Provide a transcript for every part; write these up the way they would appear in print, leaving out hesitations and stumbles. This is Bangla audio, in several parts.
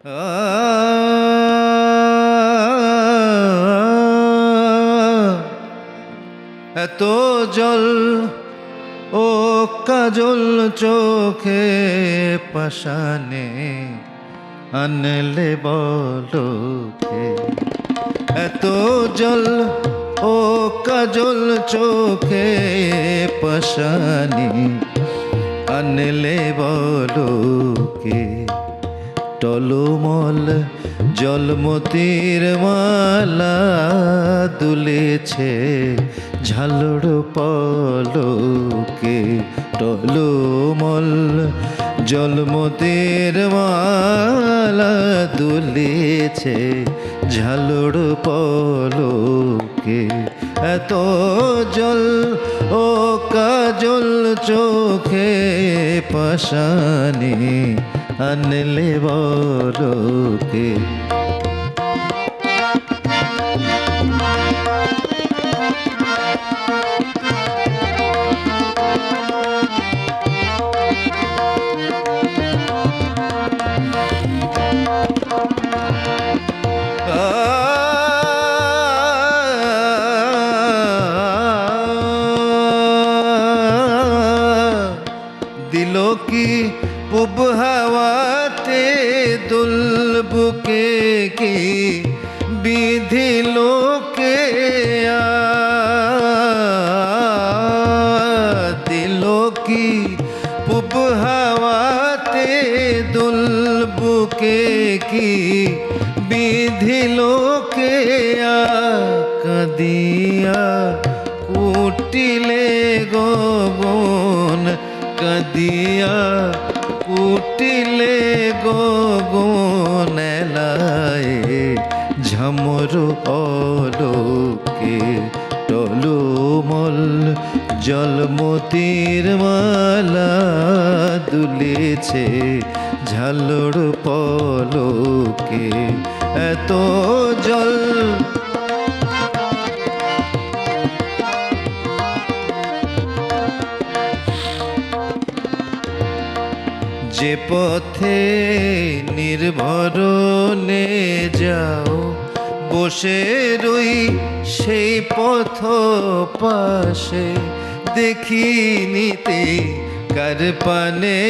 এত জল ও কাজল চোখে পাশানে আনলে বলো কে। এত জল ও কাজল চোখে পাশানে আনলে বলো কে। টলমল জলমতির মালা দুলেছে ঝালর পলকে। টলমল জলমতির মালা দুলেছে ঝালর পলকে। এত জল ও কাজল চোখে পাশানে আনলে বলো কে। দিল কি পুব হাওয়াতে দুলবুকে কি বিধিল কে। দিল কি পুব হাওয়াতে দুলবুকে কি বিধিল কে। কাঁদিয়া কুটিলে গগন কাঁদিয়া কুটিলে গগন এলায়ে ঝমর অলোকে। টলমল জলমতির মালা দুলেছে ঝালর পলকে। এত জল যে পথে নির্ভরণে যাও বসে রই সেই পথ পাশে দেখিনিতে কার পানে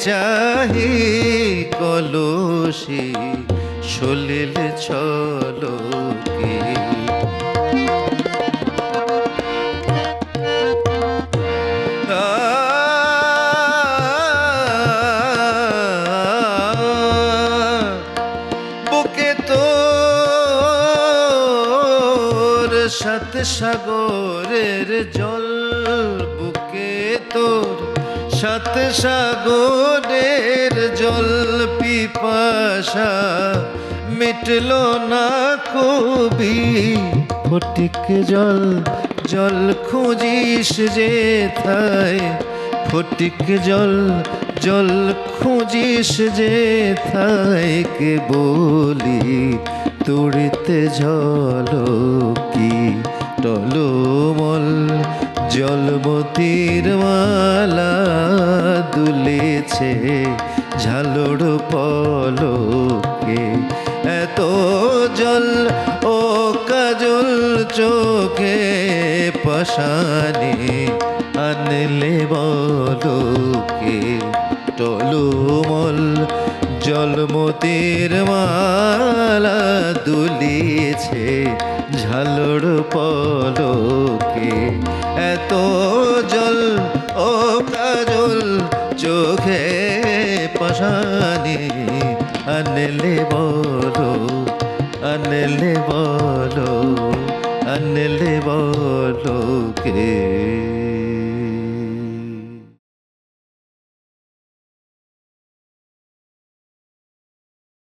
চাহি কলসি সলিল ছলকে। সাত সাগরের জল বুকে তোর সাত সাগরের জল পিপাসা মিটল না কবি। ফটিক জল জল খুঁজিস যেথায় ফটিক জল জল খুঁজিস যেথায় কে বলি তুড়িতে ঝলকি। টলমল জলমতির মালা দুলেছে ঝালর পলকে। এত জল ও কাজল চোখে পাশানে আনলে বলো কে। টলমল জলমতির মালা দুলিয়েছে ঝালর পলকে। এত জল ও কাজল চোখে পাশানে আনলে বলো আনলে বলো আনলে বলো কে।